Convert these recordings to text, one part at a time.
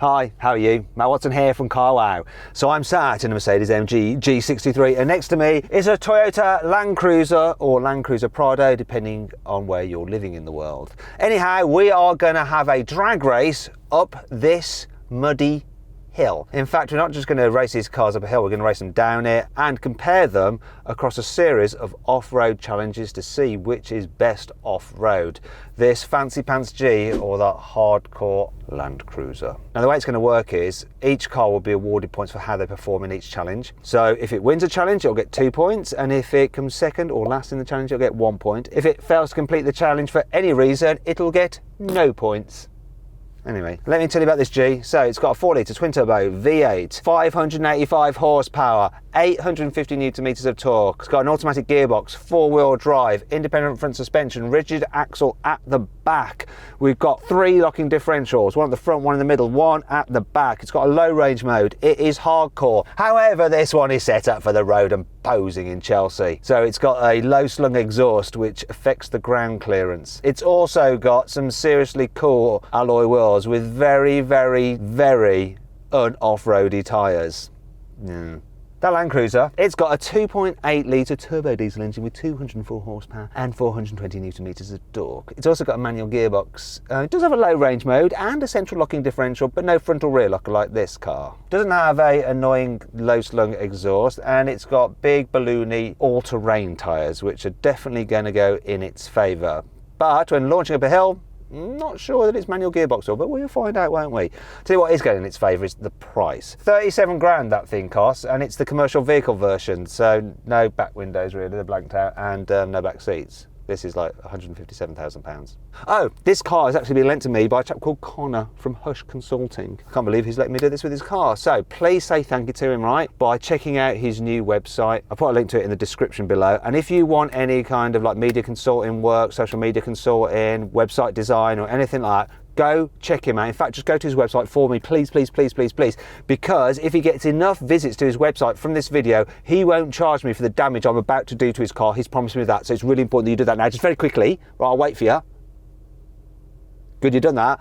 Hi, how are you? Matt Watson here from Carwow. So I'm sat in a Mercedes-AMG G63 and next to me is a Toyota Land Cruiser or Land Cruiser Prado, depending on where you're living in the world. Anyhow, we are going to have a drag race up this muddy hill. In fact, we're not just going to race these cars up a hill, we're going to race them down it and compare them across a series of off-road challenges to see which is best off-road. This fancy pants G or that hardcore Land Cruiser. Now the way it's going to work is each car will be awarded points for how they perform in each challenge. So if it wins a challenge, it'll get 2 points, and if it comes second or last in the challenge, it'll get 1 point. If it fails to complete the challenge for any reason, it'll get no points. Anyway, let me tell you about this G. So it's got a 4-litre twin turbo V8, 585 horsepower, 850 newton meters of torque. It's got an automatic gearbox, 4-wheel drive, independent front suspension, rigid axle at the back. We've got 3 locking differentials, one at the front, one in the middle, one at the back. It's got a low range mode. It is hardcore. However, this one is set up for the road and posing in Chelsea. So it's got a low-slung exhaust which affects the ground clearance. It's also got some seriously cool alloy wheels with very, very, very un-off-roady tyres. That Land Cruiser, it's got a 2.8 litre turbo diesel engine with 204 horsepower and 420 newton meters of torque. It's also got a manual gearbox. It does have a low range mode and a central locking differential, but no frontal rear locker like this car. It doesn't have a annoying low slung exhaust, and it's got big balloony all-terrain tyres, which are definitely going to go in its favour. But when launching up a hill, not sure that it's manual gearbox or, but we'll find out, won't we? Tell you what is going in its favour is the price. 37 grand that thing costs, and it's the commercial vehicle version, so no back windows really, they're blanked out, and no back seats. This is like £157,000. Oh, this car has actually been lent to me by a chap called Connor from Hush Consulting. I can't believe he's letting me do this with his car. So please say thank you to him, right, by checking out his new website. I'll put a link to it in the description below. And if you want any kind of like media consulting work, social media consulting, website design or anything like that, go check him out. In fact, just go to his website for me, please, please, please, please, please. Because if he gets enough visits to his website from this video, he won't charge me for the damage I'm about to do to his car. He's promised me that. So it's really important that you do that now. Just very quickly, right, I'll wait for you. Good, you've done that.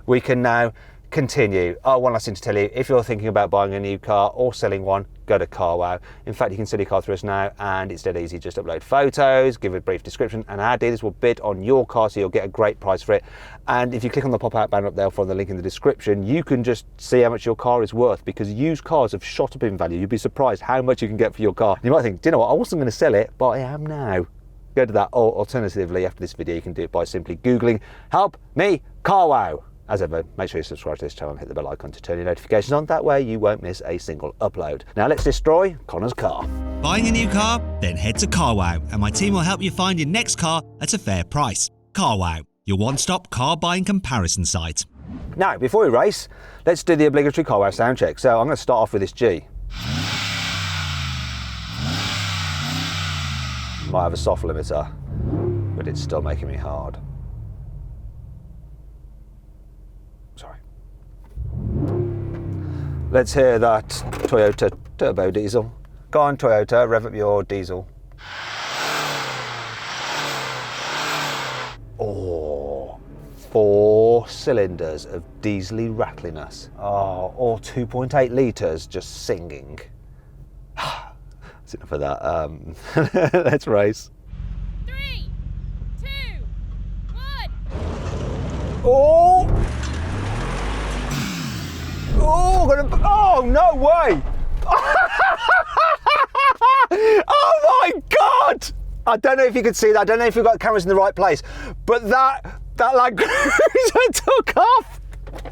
We can now continue. Oh, one last thing to tell you. If you're thinking about buying a new car or selling one, go to Carwow. In fact, you can sell your car through us now, and it's dead easy. Just upload photos, give a brief description, and our dealers will bid on your car, so you'll get a great price for it. And if you click on the pop-out banner up there, or follow the link in the description, you can just see how much your car is worth, because used cars have shot up in value. You'd be surprised how much you can get for your car. You might think, do you know what, I wasn't going to sell it, but I am now. Go to that, or alternatively, after this video, you can do it by simply Googling, "Help me Carwow." As ever, make sure you subscribe to this channel and hit the bell icon to turn your notifications on. That way you won't miss a single upload. Now let's destroy Connor's car. Buying a new car? Then head to Carwow, and my team will help you find your next car at a fair price. Carwow, your one-stop car buying comparison site. Now, before we race, let's do the obligatory Carwow sound check. So I'm going to start off with this G. Might have a soft limiter, but it's still making me hard. Sorry. Let's hear that Toyota turbo diesel. Go on, Toyota, rev up your diesel. Oh, 4 cylinders of diesely rattliness. Oh, or 2.8 litres just singing. That's enough of that. Let's race. 3, 2, 1. Oh! Oh, no way! Oh my God! I don't know if you could see that. I don't know if you've got cameras in the right place, but that Land Cruiser took off.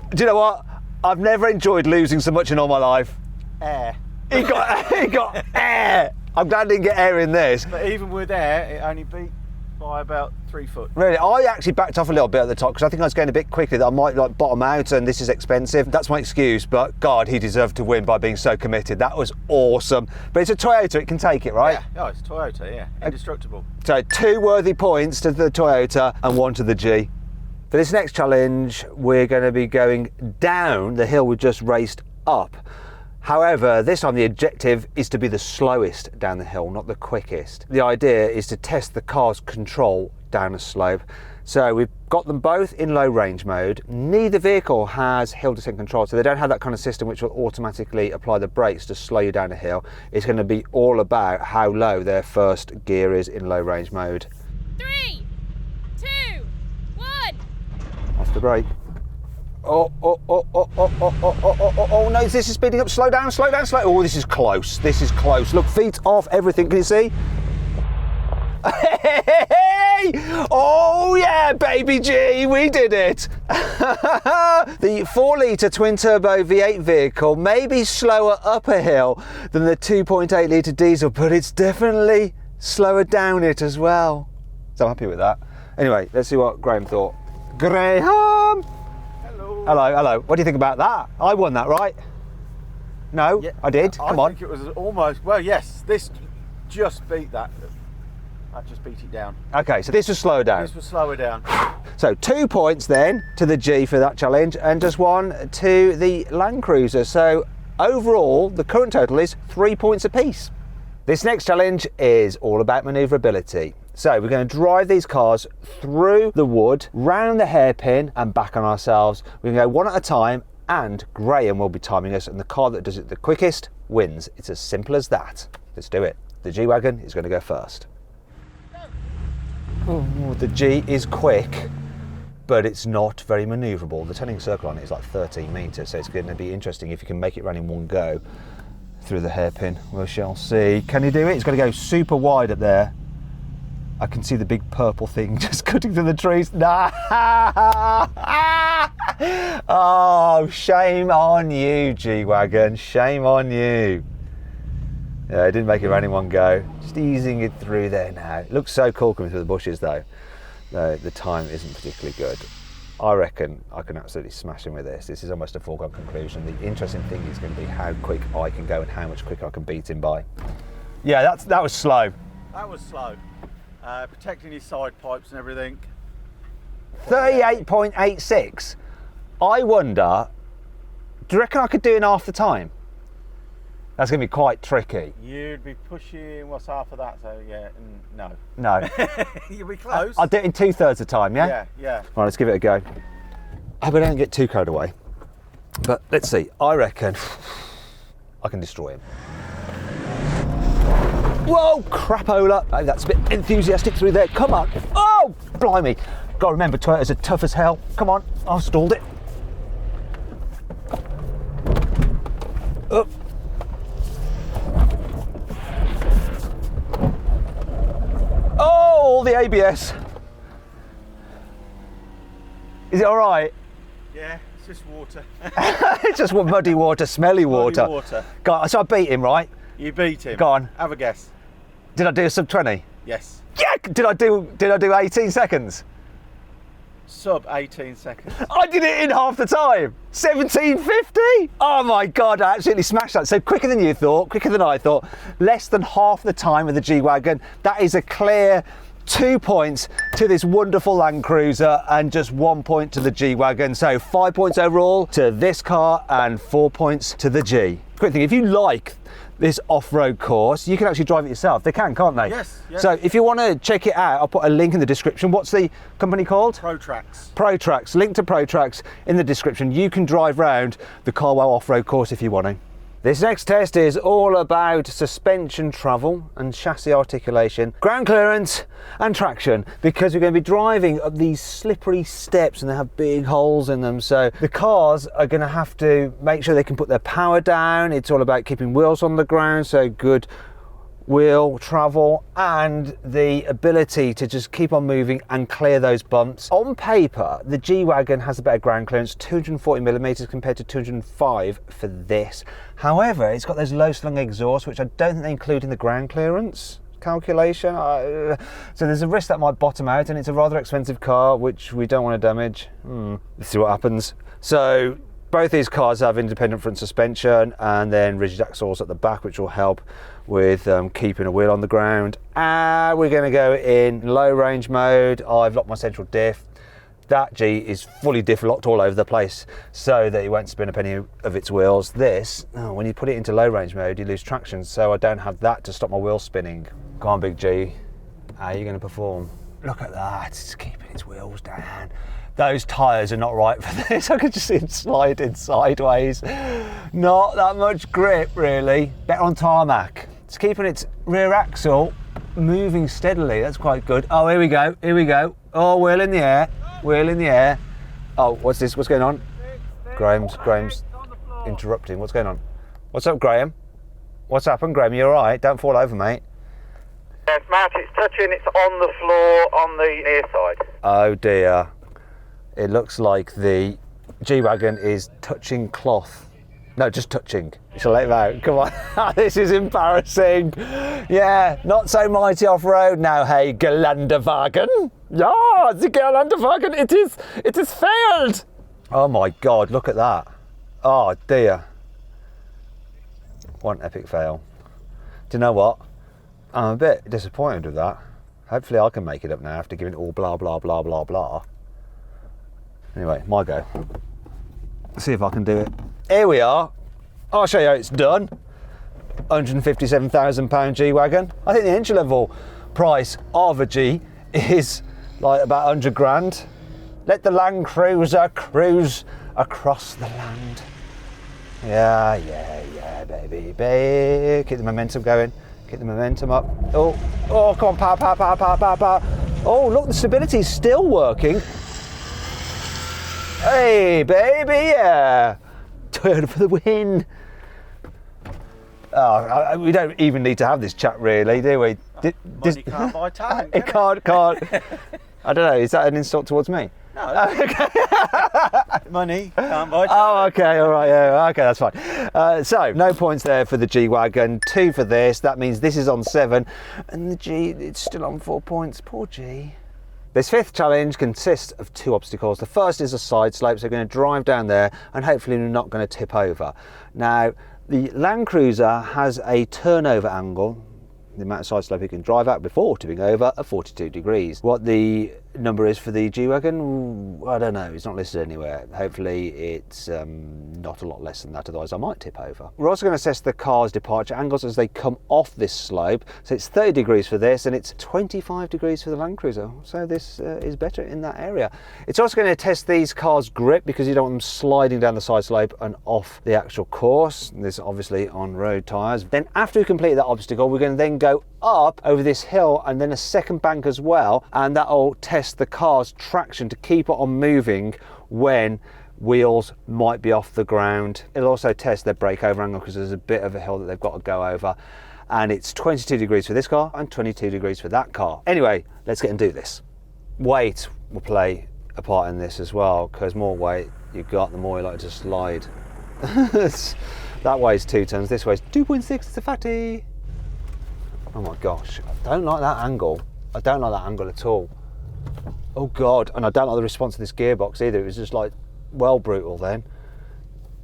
Do you know what? I've never enjoyed losing so much in all my life. Air. He got air. I'm glad I didn't get air in this. But even with air, it only beat by about 3 foot. Really, I actually backed off a little bit at the top because I think I was going a bit quickly that I might like bottom out, and this is expensive. That's my excuse, but God, he deserved to win by being so committed. That was awesome. But it's a Toyota, it can take it, right? Yeah, oh, it's Toyota, yeah, indestructible. So 2 worthy points to the Toyota and 1 to the G. For this next challenge, we're going to be going down the hill we just raced up. However, this time the objective is to be the slowest down the hill, not the quickest. The idea is to test the car's control down a slope. So we've got them both in low range mode. Neither vehicle has hill descent control, so they don't have that kind of system which will automatically apply the brakes to slow you down a hill. It's going to be all about how low their first gear is in low range mode. 3, 2, 1. Off the brake. Oh no, this is speeding up. Slow down, slow down, slow. Oh, this is close. This is close. Look, feet off, everything. Can you see? Hey! Oh yeah, baby G, we did it. The 4-litre twin-turbo V8 vehicle may be slower up a hill than the 2.8-litre diesel, but it's definitely slower down it as well. So I'm happy with that. Anyway, let's see what Graham thought. Graham! Hello. Hello, hello. What do you think about that? I won that, right? No, Yeah, I did. Come on. I think it was almost, well, yes, this just beat that. That just beat it down. Okay, so this was slower down. This was slower down. So 2 points then to the G for that challenge and just 1 to the Land Cruiser. So overall, the current total is 3 points apiece. This next challenge is all about manoeuvrability. So we're going to drive these cars through the wood, round the hairpin and back on ourselves. We're going to go one at a time and Graham will be timing us and the car that does it the quickest wins. It's as simple as that. Let's do it. The G-Wagon is going to go first. Oh, the G is quick, but it's not very manoeuvrable. The turning circle on it is like 13 metres, so it's going to be interesting if you can make it run in one go through the hairpin. We shall see. Can you do it? It's going to go super wide up there. I can see the big purple thing just cutting through the trees. Nah. Oh, shame on you, G-Wagon. Shame on you. Yeah, it didn't make it run in one go. Just easing it through there now. It looks so cool coming through the bushes though. The time isn't particularly good. I reckon I can absolutely smash him with this. This is almost a foregone conclusion. The interesting thing is going to be how quick I can go and how much quicker I can beat him by. Yeah, that was slow. That was slow. Protecting his side pipes and everything. 38.86. I wonder, do you reckon I could do it in half the time? That's going to be quite tricky. You'd be pushing, what's half of that? So yeah, no. No. You'll be close. I'll do it in 2/3 the time, yeah? Yeah, yeah. Right, let's give it a go. I hope I don't get too carried away. But let's see, I reckon I can destroy him. Whoa, crapola. Oh, that's a bit enthusiastic through there. Come on. Oh, blimey. Got to remember, Toyotas are tough as hell. Come on, I've stalled it. Up. Oh, the ABS. Is it all right? Yeah, it's just water. It's just muddy water, smelly water. Muddy water. Go on, so I beat him, right? You beat him. Go on. Have a guess. Did I do a sub 20? Yes. Yeah. Did I do 18 seconds? Sub 18 seconds. I did it in half the time. 17:50. Oh my God, I absolutely smashed that. So quicker than you thought, quicker than I thought. Less than half the time with the G-Wagon. That is a clear 2 points to this wonderful Land Cruiser and just 1 point to the G-Wagon. So 5 points overall to this car and 4 points to the G. Quick thing, if you like this off-road course, you can actually drive it yourself. They can, can't they? Yes, yes. So if you want to check it out, I'll put a link in the description. What's the company called? ProTrax. ProTrax. Link to ProTrax in the description. You can drive round the Carwow off-road course if you want to. This next test is all about suspension travel and chassis articulation, ground clearance and traction, because we're going to be driving up these slippery steps and they have big holes in them. So the cars are going to have to make sure they can put their power down. It's all about keeping wheels on the ground, so good wheel travel and the ability to just keep on moving and clear those bumps. On paper, the G-Wagon has a better ground clearance, 240mm compared to 205 for this. However, it's got those low-slung exhausts, which I don't think they include in the ground clearance calculation. So there's a risk that might bottom out, and it's a rather expensive car, which we don't want to damage. Let's see what happens. So both these cars have independent front suspension and then rigid axles at the back, which will help with keeping a wheel on the ground. We're going to go in low range mode. I've locked my central diff. That G is fully diff locked all over the place so that it won't spin up any of its wheels. This, when you put it into low range mode, you lose traction, so I don't have that to stop my wheels spinning. Go on, big G. How are you going to perform? Look at that, it's keeping its wheels down. Those tyres are not right for this. I could just see it sliding sideways. Not that much grip, really. Better on tarmac. It's keeping its rear axle moving steadily. That's quite good. Oh, here we go. Here we go. Oh, wheel in the air. Wheel in the air. Oh, what's this? What's going on? Graham's interrupting. What's going on? What's up, Graham? What's happened, Graham? You all right? Don't fall over, mate. Yes, Matt, it's touching. It's on the floor on the near side. Oh dear. It looks like the G-Wagon is touching cloth. No, just touching. Shall I let him out? Come on. This is embarrassing. Yeah, not so mighty off-road now, hey, Gelanderwagen. Yeah, the Gelanderwagen, it is failed. Oh my God, look at that. Oh dear. What an epic fail. Do you know what? I'm a bit disappointed with that. Hopefully I can make it up now after giving it all blah, blah, blah, blah, blah. Anyway, my go. Let's see if I can do it. Here we are. I'll show you how it's done. £157,000 G-Wagon. I think the entry level price of a G is like about 100 grand. Let the Land Cruiser cruise across the land. Yeah, baby. Keep the momentum going. Keep the momentum up. Oh, come on, power. Oh, look, the stability's still working. Hey, baby, yeah. Toyota for the win. Oh, we don't even need to have this chat, really, do we? Money can't buy talent. It can't. I don't know, is that an insult towards me? No. Money can't buy talent. Oh, okay, all right, yeah, okay, that's fine. So, no points there for the G-Wagon, 2 for this. That means this is on 7, and the G, it's still on 4 points. Poor G. This fifth challenge consists of 2 obstacles. The first is a side slope, so we're going to drive down there, and hopefully we're not going to tip over. Now, the Land Cruiser has a turnover angle, the amount of side slope you can drive at before tipping over, at 42 degrees. What the number is for the G-Wagon, I don't know, it's not listed anywhere. Hopefully it's not a lot less than that, otherwise I might tip over. We're also going to assess the car's departure angles as they come off this slope. So it's 30 degrees for this, and it's 25 degrees for the Land Cruiser. So this is better in that area. It's also going to test these cars' grip, because you don't want them sliding down the side slope and off the actual course. This obviously on road tyres. Then after we complete that obstacle, we're going to then go up over this hill and then a second bank as well, and that'll test the car's traction to keep it on moving when wheels might be off the ground. It'll also test their breakover angle, because there's a bit of a hill that they've got to go over, and it's 22 degrees for this car and 22 degrees for that car. Anyway, let's get and do this. Weight will play a part in this as well, because more weight you've got, the more you like to slide. That weighs 2 tons, this weighs 2.6, it's a fatty. Oh my gosh, I don't like that angle. I don't like that angle at all. Oh God, and I don't like the response of this gearbox either. It was just like, well, brutal then.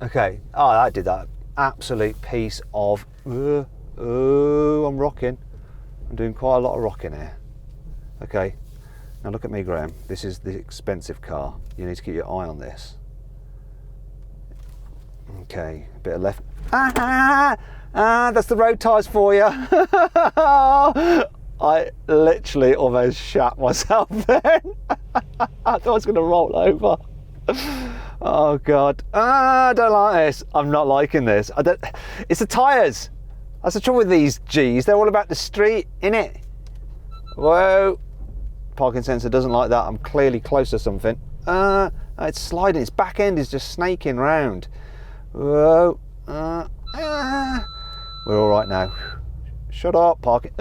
Okay, oh, that did that. Absolute piece of, I'm rocking. I'm doing quite a lot of rocking here. Okay, now look at me, Graham. This is the expensive car. You need to keep your eye on this. Okay, a bit of left. That's the road tyres for you. I literally almost shat myself then. I thought I was going to roll over. Oh God. I don't like this. I'm not liking this. It's the tyres. That's the trouble with these Gs. They're all about the street, innit? Whoa. Parking sensor doesn't like that. I'm clearly close to something. It's sliding. Its back end is just snaking round. Whoa. We're all right now. Shut up, parking.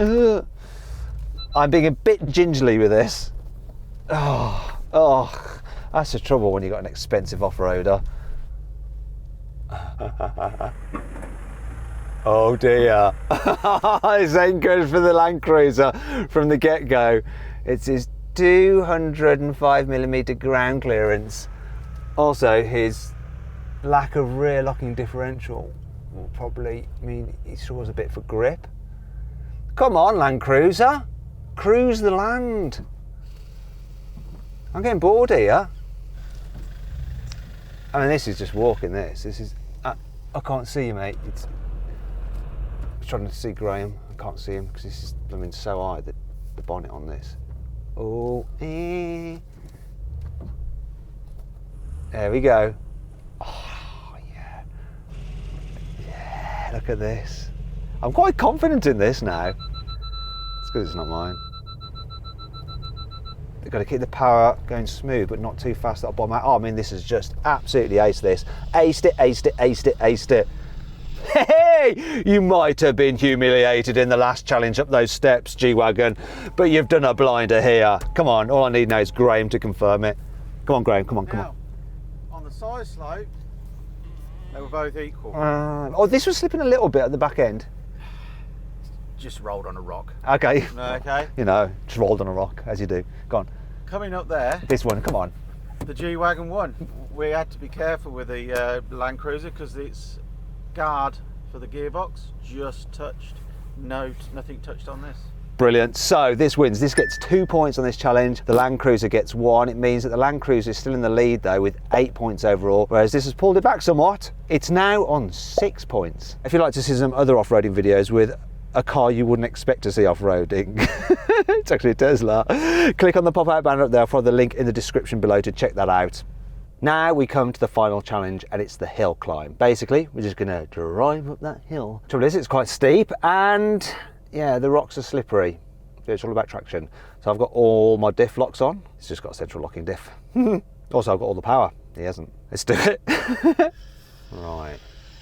I'm being a bit gingerly with this. Oh, that's the trouble when you've got an expensive off-roader. Oh dear. This ain't good for the Land Cruiser from the get-go. It's his 205mm ground clearance. Also, his lack of rear locking differential will probably mean he struggles a bit for grip. Come on, Land Cruiser. Cruise the land. I'm getting bored here. I mean, this is just walking this. This is... I can't see you, mate. I'm trying to see Graham. I can't see him because this is, I mean, so high, the bonnet on this. Oh, eh. There we go. Oh, yeah. Yeah, look at this. I'm quite confident in this now. It's because it's not mine. They've got to keep the power going smooth, but not too fast. That'll bomb out. Oh, I mean, this is just absolutely aced this. Aced it, aced it, aced it, aced it. Hey, you might have been humiliated in the last challenge up those steps, G-Wagon, but you've done a blinder here. Come on, all I need now is Graham to confirm it. Come on, Graham, come on, come on. On the side slope, they were both equal. Oh, this was slipping a little bit at the back end. Just rolled on a rock. Okay. Okay. You know, just rolled on a rock, as you do. Go on. Coming up there, This one, come on. the G-Wagon won. We had to be careful with the Land Cruiser because its guard for the gearbox just touched. Nothing touched on this. Brilliant. So this wins. This gets 2 points on this challenge. The Land Cruiser gets 1. It means that the Land Cruiser is still in the lead though with 8 points overall, whereas this has pulled it back somewhat. It's now on 6 points. If you'd like to see some other off-roading videos with a car you wouldn't expect to see off-roading, it's actually a Tesla, click on the pop-out banner up there, follow the link in the description below to check that out. Now we come to the final challenge, and it's the hill climb. Basically, we're just gonna drive up that hill. Trouble is, it's quite steep, and yeah, the rocks are slippery. It's all about traction. So I've got all my diff locks on. It's just got a central locking diff. Also, I've got all the power. He hasn't. Let's do it. Right,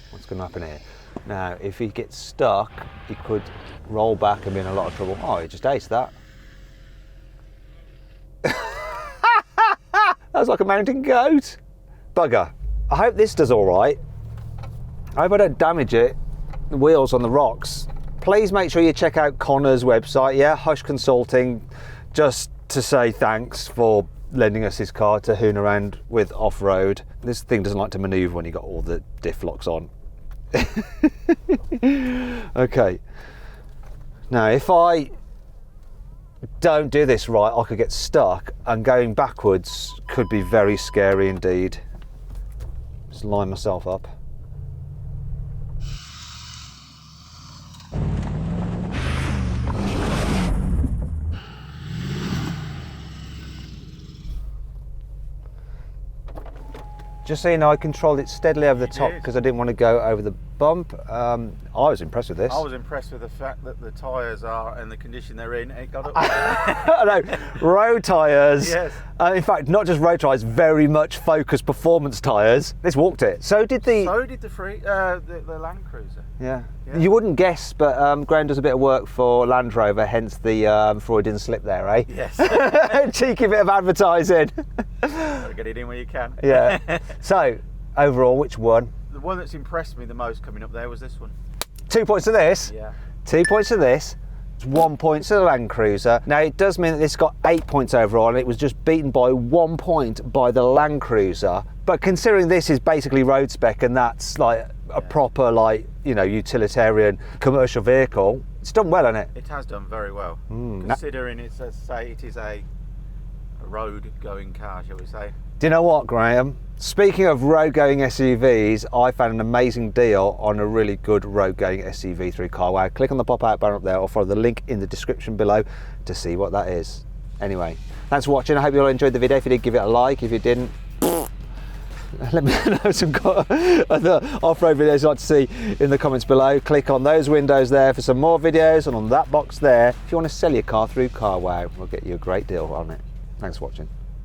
what's gonna happen here? Now, if he gets stuck, he could roll back and be in a lot of trouble. Oh, he just aced that. That was like a mountain goat. Bugger. I hope this does all right. I hope I don't damage it. The wheels on the rocks. Please make sure you check out Connor's website, yeah, Hush Consulting, just to say thanks for lending us his car to hoon around with off-road. This thing doesn't like to manoeuvre when you got all the diff locks on. Okay. Now, if I don't do this right, I could get stuck, and going backwards could be very scary indeed. Just line myself up. Just so you know, I controlled it steadily over the top because I didn't want to go over the bump. I was impressed with this. I was impressed with the fact that the tyres are in the condition they're in. It got up. I know, road tyres. Yes. In fact, not just road tyres, very much focused performance tyres. This walked it. So did the... So did the Land Cruiser. Yeah. Yeah. You wouldn't guess, but Graham does a bit of work for Land Rover, hence the Freudian slip there, eh? Yes. Cheeky bit of advertising. Gotta get it in where you can. Yeah. So, overall, which one? The one that's impressed me the most coming up there was this one. 2 points to this. Yeah. 2 points to this. 1 point to the Land Cruiser. Now, it does mean that this got 8 points overall, and it was just beaten by 1 point by the Land Cruiser. But considering this is basically road spec, and that's like a proper, like, you know, utilitarian commercial vehicle, it's done well, hasn't it? It has done very well, considering it's, as say, it is a road-going car, shall we say? Do you know what, Graham? Speaking of road-going SUVs, I found an amazing deal on a really good road-going SUV through Carwow. Click on the pop-out banner up there, or follow the link in the description below to see what that is. Anyway, thanks for watching. I hope you all enjoyed the video. If you did, give it a like. If you didn't, let me know some other off-road videos you'd like to see in the comments below. Click on those windows there for some more videos, and on that box there if you want to sell your car through Carwow. We'll get you a great deal on it. Thanks for watching.